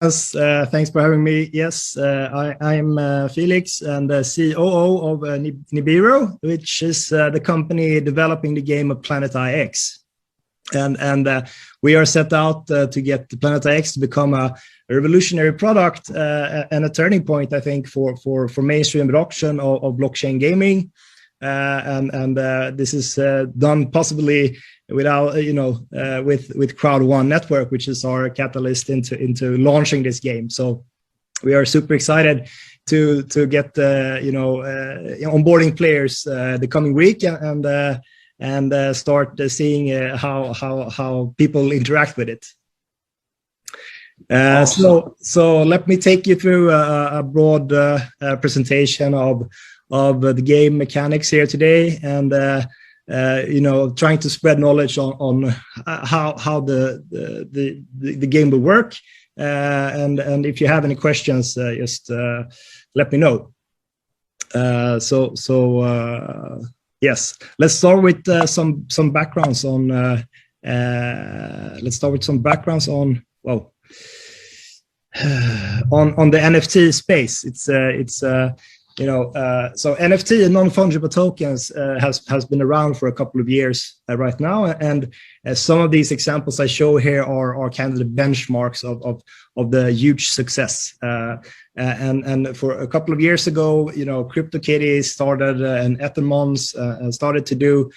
Yes, thanks for having me. Yes, I'm Felix and the COO of Nibiru, which is the company developing the game of Planet IX. And we are set out to get the Planet IX to become a revolutionary product and a turning point, I think, for mainstream adoption of blockchain gaming. This is done possibly without with Crowd One Network, which is our catalyst into launching this game. So we are super excited to get onboarding players the coming week and start seeing how people interact with it. Awesome. So let me take you through a broad presentation of the game mechanics here today, and trying to spread knowledge on how the game will work. And if you have any questions, just let me know. Yes, let's start with some backgrounds on. Let's start with some backgrounds on on the NFT space. So NFT and non-fungible tokens has been around for a couple of years right now, and some of these examples I show here are kind of the benchmarks of the huge success. And for a couple of years ago, CryptoKitties started and Ethermons started to do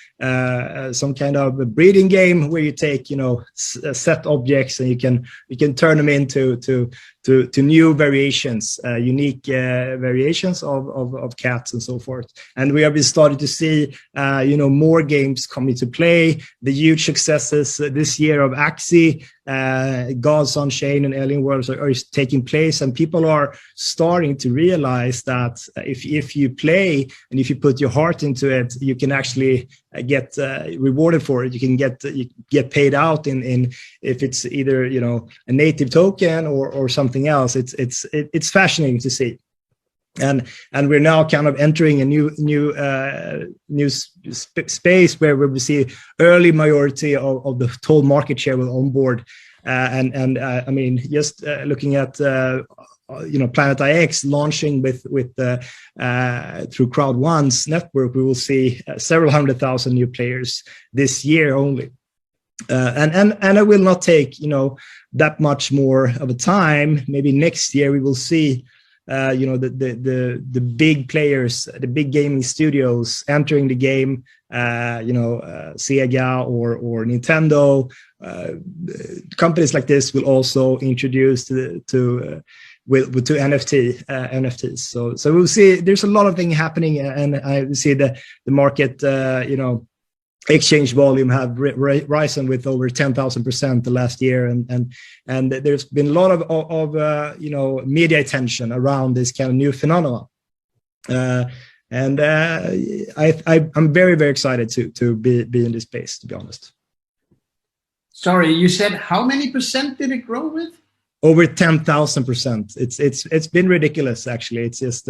some kind of a breeding game where you take set objects and you can turn them into new variations, unique variations of cats and so forth. And we have started to see more games come into play. The huge successes this year of Axie, Gods on Chain, and Alien Worlds are taking place, and people are starting to realize that if you play and if you put your heart into it, you can actually get rewarded for it. You can get paid out in if it's either a native token or something else. It's fascinating to see. And we're now kind of entering a new space where we see early majority of the total market share will onboard, and I mean, just looking at Planet IX launching with through Crowd One's network, we will see several 100,000 new players this year only, and it will not take that much more of a time. Maybe next year we will see the big players, the big gaming studios entering the game, Sega or Nintendo. Companies like this will also introduce to NFTs. So we'll see. There's a lot of things happening, and I see the market, exchange volume have risen with over 10,000% the last year, and there's been a lot of media attention around this kind of new phenomenon, and I'm very, very excited to be in this space, to be honest. Sorry, you said how many percent did it grow with? Over 10,000%. It's been ridiculous, actually. It's just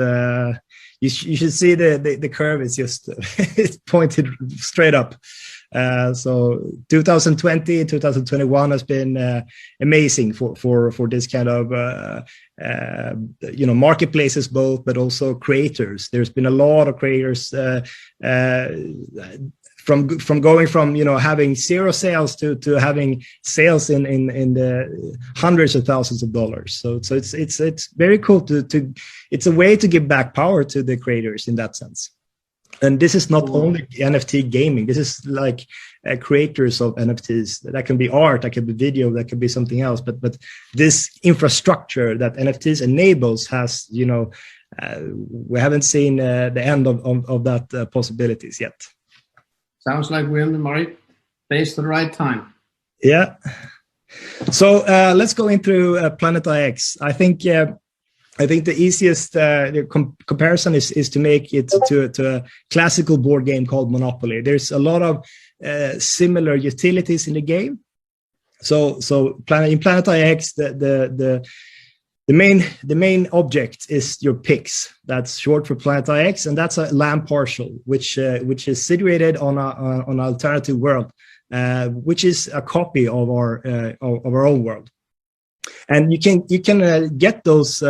you should see the curve. It's just it's pointed straight up. So 2020, 2021 has been amazing for this kind of marketplaces both, but also creators. There's been a lot of creators from going from having zero sales to having sales in the hundreds of thousands of dollars. So it's very cool to it's a way to give back power to the creators in that sense. And this is not only NFT gaming. This is like creators of NFTs. That can be art, that can be video, that can be something else. But this infrastructure that NFTs enables has we haven't seen the end of that possibilities yet. Sounds like we're in the right place at the right time. Yeah. So let's go into Planet IX. I think the easiest comparison is to make it to a classical board game called Monopoly. There's a lot of similar utilities in the game. So in Planet IX, the main object is your pix. That's short for Planet IX, and that's a land parcel which is situated on an alternative world, which is a copy of our own world. And you can get those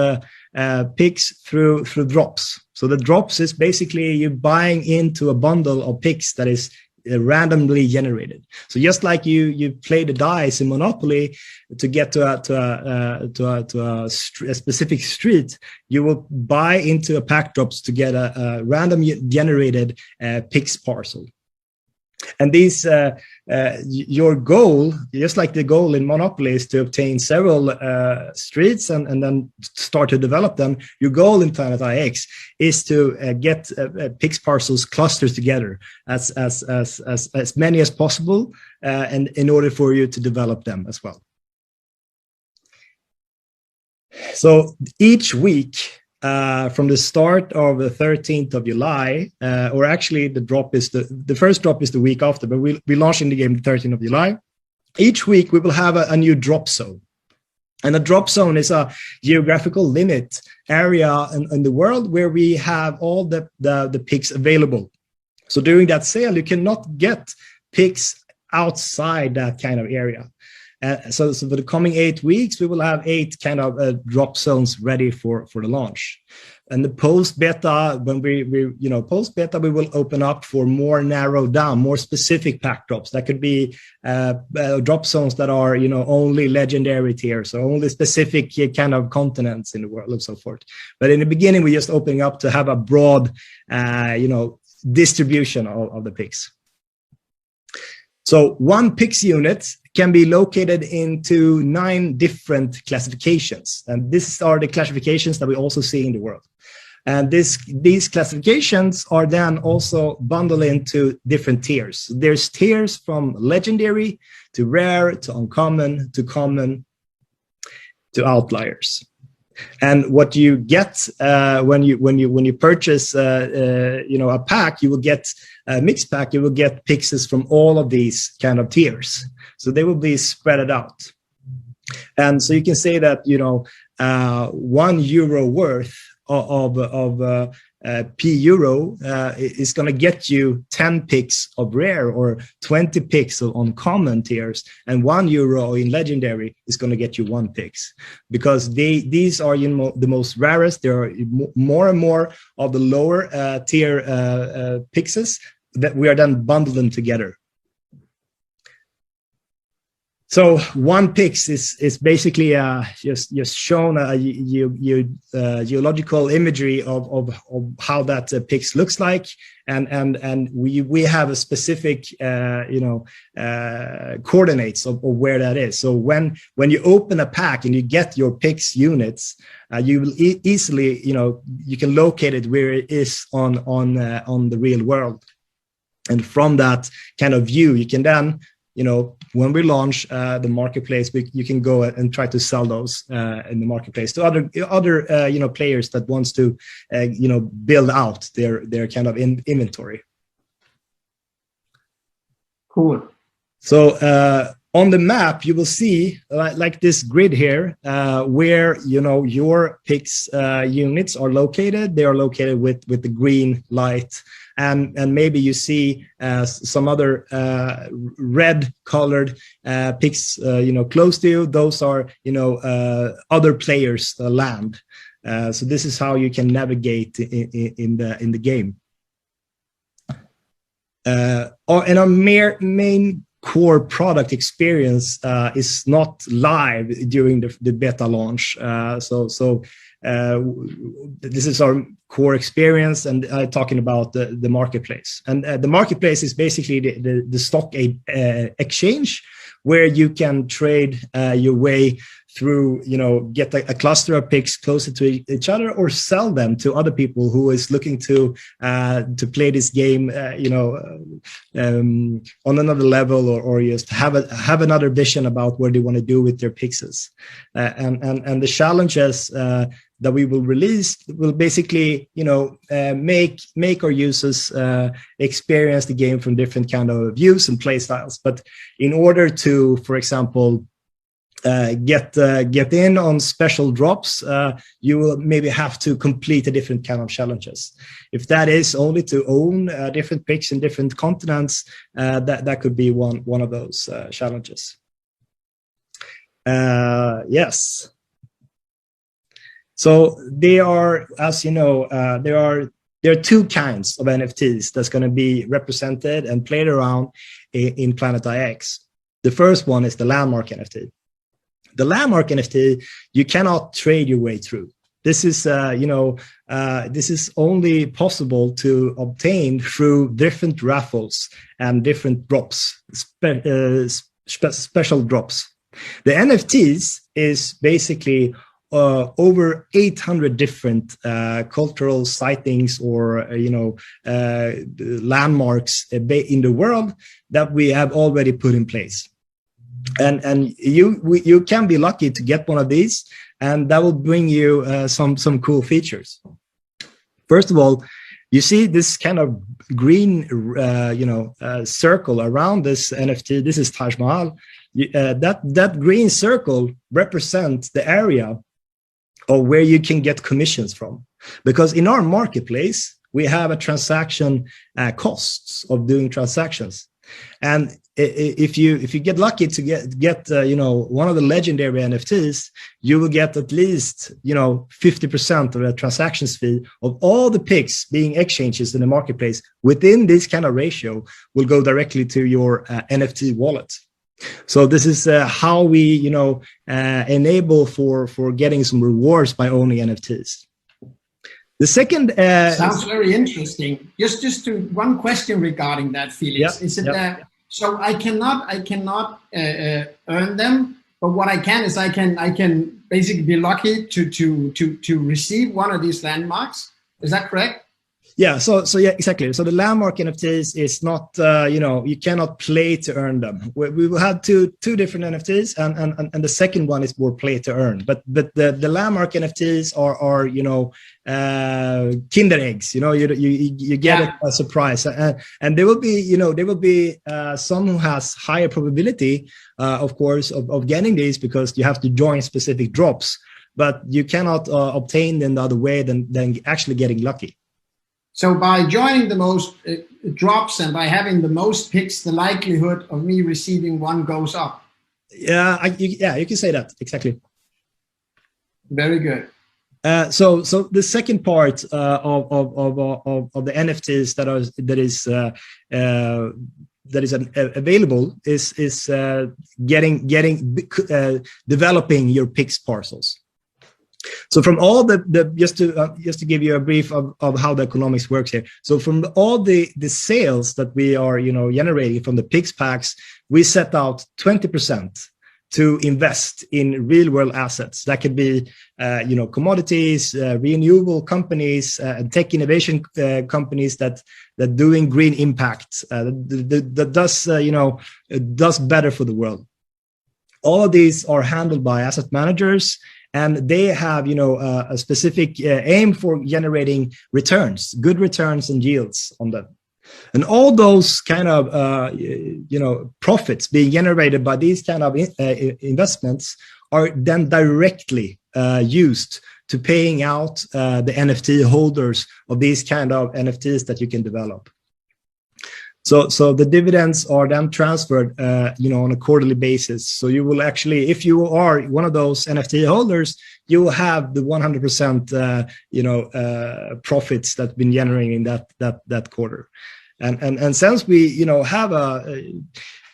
picks through drops. So the drops is basically you buying into a bundle of picks that is randomly generated. So just like you play the dice in Monopoly to get to a specific street, you will buy into a pack drops to get a random generated picks parcel. And these, your goal, just like the goal in Monopoly, is to obtain several streets and then start to develop them. Your goal in Planet IX is to get pix parcels clusters together as many as possible, and in order for you to develop them as well. So each week, from the start of the 13th of July, or actually the drop is the first drop is the week after, but we launching the game the 13th of July. Each week we will have a new drop zone. And a drop zone is a geographical limit area in the world where we have all the picks available. So during that sale, you cannot get picks outside that kind of area. So for the coming 8 weeks, we will have 8 kind of drop zones ready for the launch. And the post beta, when we post beta, we will open up for more narrowed down, more specific pack drops. That could be drop zones that are only legendary tiers, or only specific kind of continents in the world, and so forth. But in the beginning, we're just opening up to have a broad distribution of the picks. So one pix unit can be located into 9 different classifications. And these are the classifications that we also see in the world. And these classifications are then also bundled into different tiers. There's tiers from legendary to rare to uncommon to common to outliers. And what you get when you purchase a pack, you will get a mixed pack. You will get pixels from all of these kind of tiers, so they will be spread out. And so you can say that €1 worth of P euro is going to get you 10 picks of rare or 20 picks of uncommon tiers, and €1 in legendary is going to get you 1 picks, because these are the most rarest. There are more and more of the lower tier pixels that we are then bundling together. So 1 pix is basically just shown a geological imagery of how that pix looks like, and we have a specific coordinates of where that is. So when you open a pack and you get your pix units, you will easily you can locate it where it is on the real world, and from that kind of view you can then when we launch the marketplace, you can go and try to sell those in the marketplace to other players that wants to build out their kind of inventory. Cool. So on the map, you will see like this grid here, where your pix units are located. They are located with the green light. And maybe you see some other red colored pix close to you. Those are other players' land. So this is how you can navigate in the game. And our main core product experience is not live during the beta launch. So this is our core experience, and talking about the marketplace. And the marketplace is basically the stock exchange, where you can trade your way through, get a cluster of picks closer to each other, or sell them to other people who is looking to play this game, on another level, or just have another vision about what they want to do with their pixels. And the challenges that we will release will basically, make our users experience the game from different kind of views and play styles. But in order to, for example, get in on special drops, you will maybe have to complete a different kind of challenges. If that is only to own different picks in different continents, that could be one of those challenges. Yes. So there are, as you know, there are two kinds of NFTs that's going to be represented and played around in Planet IX. The first one is the landmark NFT. The landmark NFT, you cannot trade your way through. This is, this is only possible to obtain through different raffles and different drops, special drops. The NFTs is basically over 800 different cultural sightings or landmarks in the world that we have already put in place. And you can be lucky to get one of these, and that will bring you some cool features. First of all, you see this kind of green circle around this NFT. This is Taj Mahal. That green circle represents the area or where you can get commissions from, because in our marketplace we have a transaction costs of doing transactions, and if you get lucky to get one of the legendary NFTs, you will get at least 50% of the transactions fee of all the picks being exchanges in the marketplace. Within this kind of ratio will go directly to your NFT wallet. So this is how we, enable for getting some rewards by owning NFTs. The second sounds very interesting. Just to one question regarding that, Felix. Is it so I cannot earn them, but what I can is I can basically be lucky to receive one of these landmarks. Is that correct? Yeah, so yeah, exactly. So the landmark NFTs is not, you cannot play to earn them. We will have two different NFTs, and the second one is more play to earn. But the landmark NFTs are Kinder eggs. You get it by surprise, and there will be some who has higher probability, of course, of getting these, because you have to join specific drops. But you cannot obtain them the other way than actually getting lucky. So by joining the most drops and by having the most picks, the likelihood of me receiving one goes up. Yeah, you can say that exactly. Very good. So the second part of the NFTs that is available is developing your picks parcels. So from all just to give you a brief of how the economics works here. So from all the sales that we are generating from the Pix packs, we set out 20% to invest in real world assets. That could be commodities, renewable companies, and tech innovation companies that doing green impact that does better for the world. All of these are handled by asset managers, and they have, a specific aim for generating returns, good returns and yields on them. And all those kind of, profits being generated by these kind of investments are then directly used to paying out the NFT holders of these kind of NFTs that you can develop. So the dividends are then transferred, on a quarterly basis. So you will actually, if you are one of those NFT holders, you will have the 100%, profits that's been generating that quarter. And since we,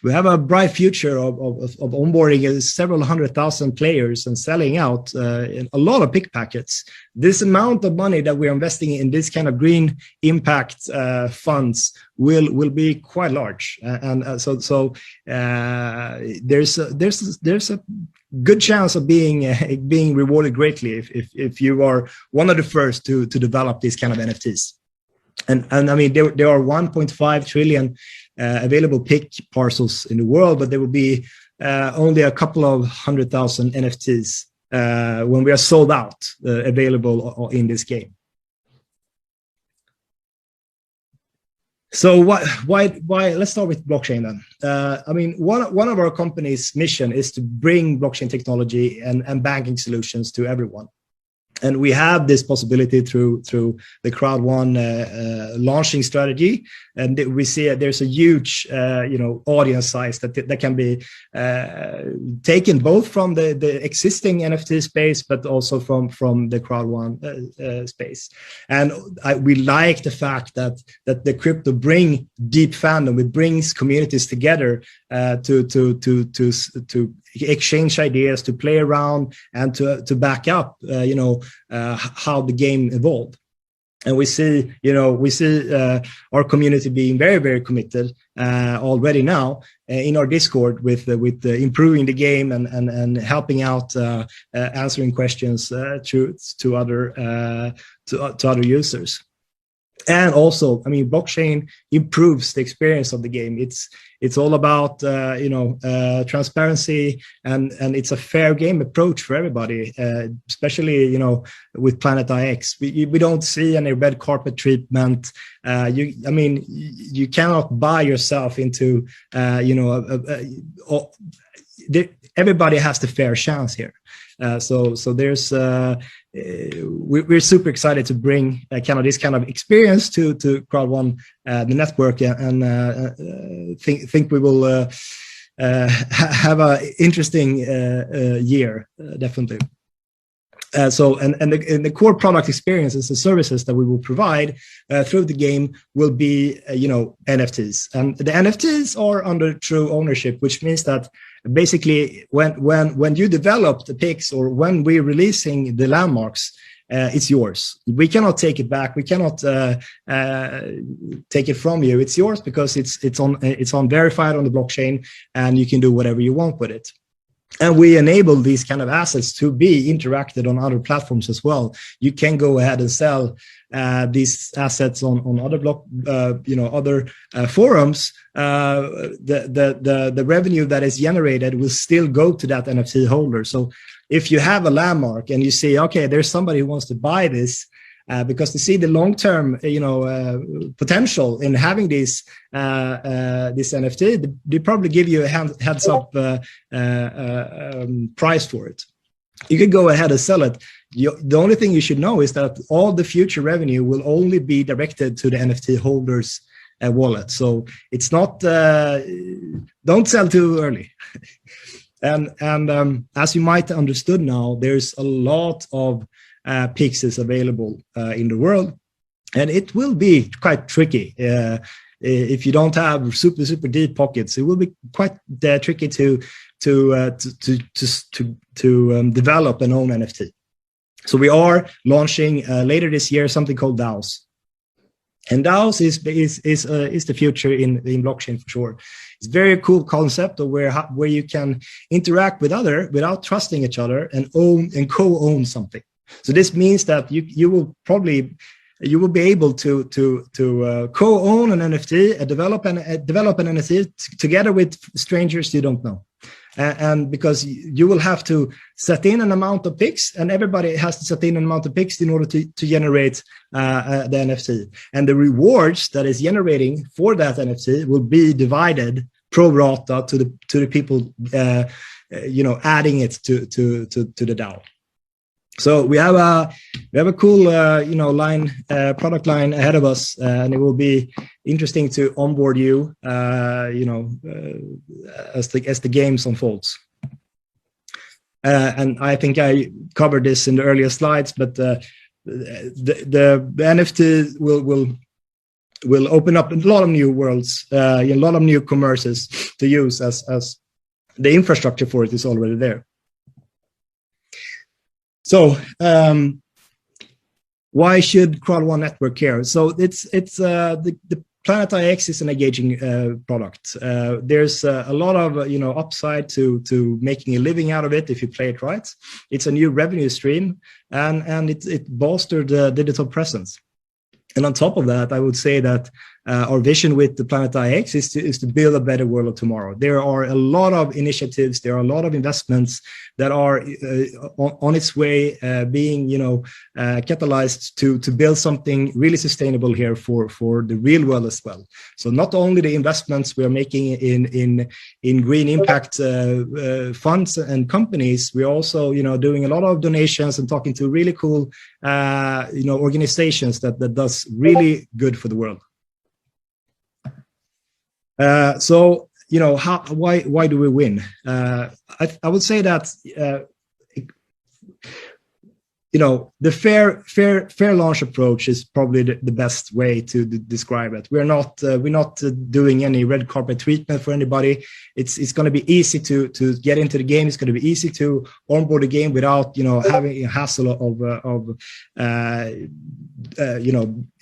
have a bright future of onboarding several 100,000 players and selling out a lot of pick packets, this amount of money that we're investing in this kind of green impact funds will be quite large, so there's a good chance of being rewarded greatly if you are one of the first to develop these kind of NFTs. And I mean, there are 1.5 trillion available pick parcels in the world, but there will be only a couple of 100,000 NFTs when we are sold out available in this game. So why? Let's start with blockchain then. I mean, one of our company's mission is to bring blockchain technology and banking solutions to everyone. And we have this possibility through the crowd one launching strategy, and we see there's a huge audience size that can be taken both from the existing NFT space, but also from the crowd one space. And we like the fact that the crypto bring deep fandom. It brings communities together to exchange ideas, to play around, and to back up how the game evolved. And we see our community being very, very committed already now in our Discord with improving the game and helping out, answering questions to other users. And also, I mean, blockchain improves the experience of the game. It's all about transparency, and it's a fair game approach for everybody, especially with Planet IX. We don't see any red carpet treatment. You cannot buy yourself into everybody has the fair chance here. So there's we're super excited to bring this kind of experience to crowd one, the network, and think we will have an interesting year, definitely. So the core product experiences and services that we will provide through the game will be NFTs, and the NFTs are under true ownership, which means that basically when you develop the pics, or when we're releasing the landmarks, it's yours. We cannot take it back. We cannot take it from you. It's yours because it's on verified on the blockchain, and you can do whatever you want with it. And we enable these kind of assets to be interacted on other platforms as well. You can go ahead and sell these assets on other other forums. The revenue that is generated will still go to that NFT holder. So if you have a landmark and you see, okay, there's somebody who wants to buy this, because they see the long-term, potential in having this NFT, they probably give you a heads-up price for it. You can go ahead and sell it. The only thing you should know is that all the future revenue will only be directed to the NFT holders' wallet. So it's not. Don't sell too early. And as you might understood now, there's a lot of pixels available in the world, and it will be quite tricky if you don't have super deep pockets. It will be quite tricky to develop an own NFT. So we are launching later this year something called DAOs, and DAOs is the future in blockchain for sure. It's a very cool concept of where you can interact with other without trusting each other and co-own something. So this means that you will be able to co-own an NFT, develop an NFT together with strangers you don't know, and because you will have to set in an amount of pix, and everybody has to set in an amount of pix in order to generate the NFT, and the rewards that is generating for that NFT will be divided pro rata to the people adding it to the DAO. So we have a cool product line ahead of us, and it will be interesting to onboard you as the games unfolds. And I think I covered this in the earlier slides, but the NFT will open up a lot of new worlds, a lot of new commerces to use, as the infrastructure for it is already there. So why should Crowd One Network care? So it's the Planet IX is an engaging product. There's a lot of upside to making a living out of it if you play it right. It's a new revenue stream, and it bolstered the digital presence. And on top of that, I would say that our vision with the Planet IX is to build a better world of tomorrow. There are a lot of initiatives, there are a lot of investments that are on its way, being catalyzed to build something really sustainable here for the real world as well. So not only the investments we are making in green impact funds and companies, we're also doing a lot of donations and talking to really cool organizations that does really good for the world. So why do we win? I would say that the fair launch approach is probably the best way to describe it. We're not doing any red carpet treatment for anybody. It's going to be easy to get into the game. It's going to be easy to onboard the game without having a hassle of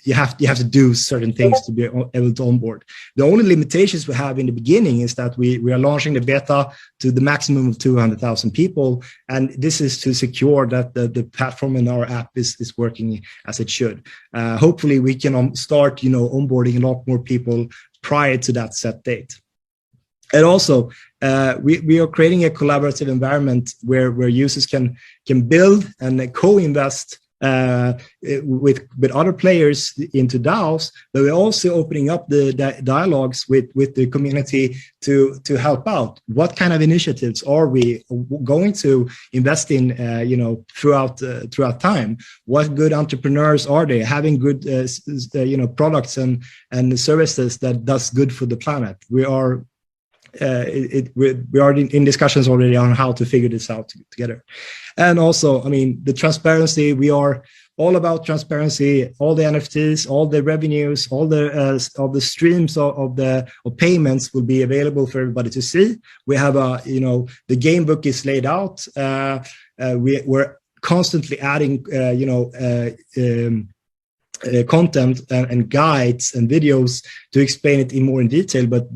you have to do certain things to be able to onboard. The only limitations we have in the beginning is that we are launching the beta to the maximum of 200,000 people, and this is to secure that the platform in our app is working as it should. Hopefully, we can start onboarding a lot more people prior to that set date. And also, we are creating a collaborative environment where users can build and co-invest with other players into DAOs, but we're also opening up the dialogues with the community to help out. What kind of initiatives are we going to invest in throughout time? What good entrepreneurs are they having good products and services that does good for the planet? We are in discussions already on how to figure this out together. And also, the transparency, we are all about transparency. All the NFTs, all the revenues, all the streams of payments will be available for everybody to see. We have the game book is laid out. We're constantly adding content and guides and videos to explain it more in detail, but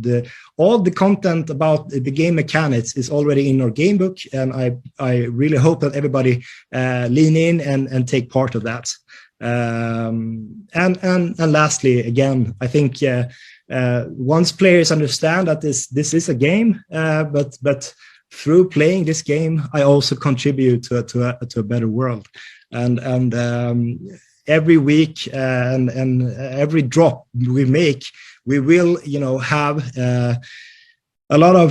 all the content about the game mechanics is already in our game book, and I really hope that everybody lean in and take part of that. And lastly, again, I think once players understand that this is a game, but through playing this game, I also contribute to a better world, and every week and every drop we make, we will have a lot of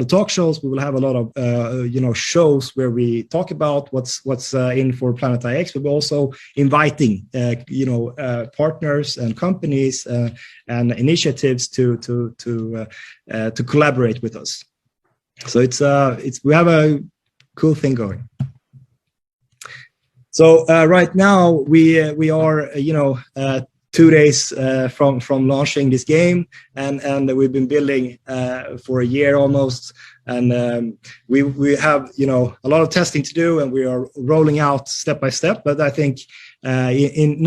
talk shows. We will have a lot of shows where we talk about what's in for Planet IX. We're also inviting partners and companies and initiatives to collaborate with us. So we have a cool thing going. So right now we are 2 days from launching this game, and we've been building for a year almost, and we have a lot of testing to do, and we are rolling out step by step. But I think in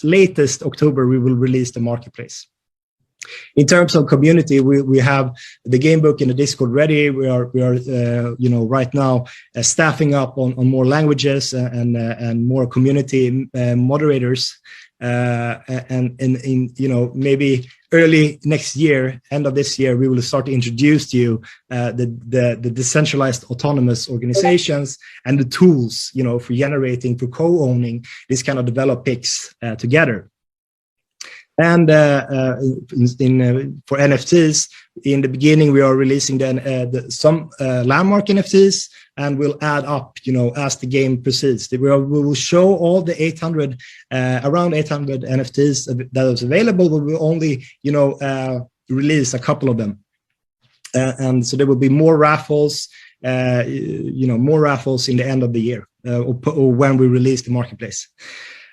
latest October we will release the marketplace. In terms of community, we have the game book in the Discord ready. We are right now staffing up on more languages and more community moderators. And maybe early next year, end of this year, we will start to introduce to you the decentralized autonomous organizations and the tools for generating, for co-owning this kind of develop picks together. And for NFTs, in the beginning, we are releasing some landmark NFTs, and we'll add up, as the game proceeds. We will show all the around 800 NFTs that is available. We will only, release a couple of them, and so there will be more raffles, more raffles in the end of the year, or when we release the marketplace.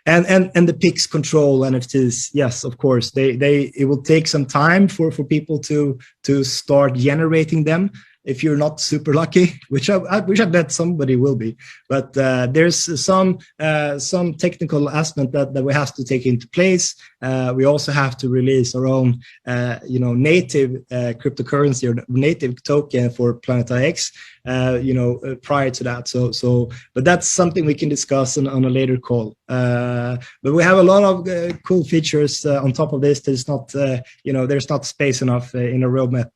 And the PIX control NFTs, yes, of course, it will take some time for people to start generating them. If you're not super lucky, which I bet somebody will be, but there's some technical aspect that we have to take into place. we also have to release our own, native cryptocurrency or native token for Planet X, prior to that. But that's something we can discuss on a later call. But we have a lot of cool features on top of this. There's not, there's not space enough in a roadmap.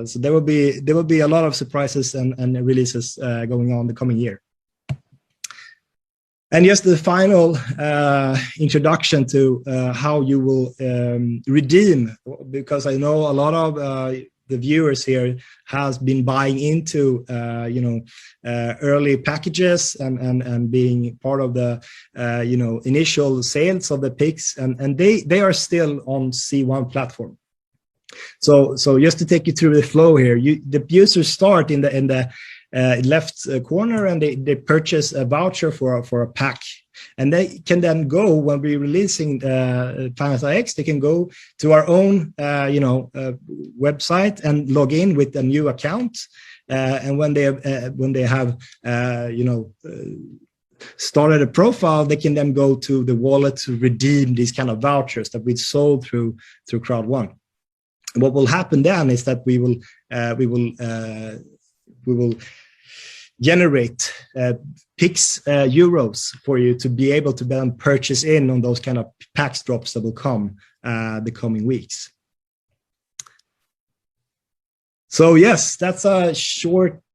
So there will be a lot of surprises and releases going on the coming year. And just the final introduction to how you will redeem, because I know a lot of the viewers here has been buying into early packages and being part of the initial sales of the picks, and they are still on C1 platform. So just to take you through the flow here, the users start in the left corner, and they purchase a voucher for a pack, and they can then go, when we're releasing Planet X, they can go to our own website and log in with a new account, and when they have started a profile, they can then go to the wallet to redeem these kind of vouchers that we sold through Crowd1. What will happen then is that we will generate PIX euros for you to be able to then purchase in on those kind of PAX drops that will come the coming weeks. So yes, that's a short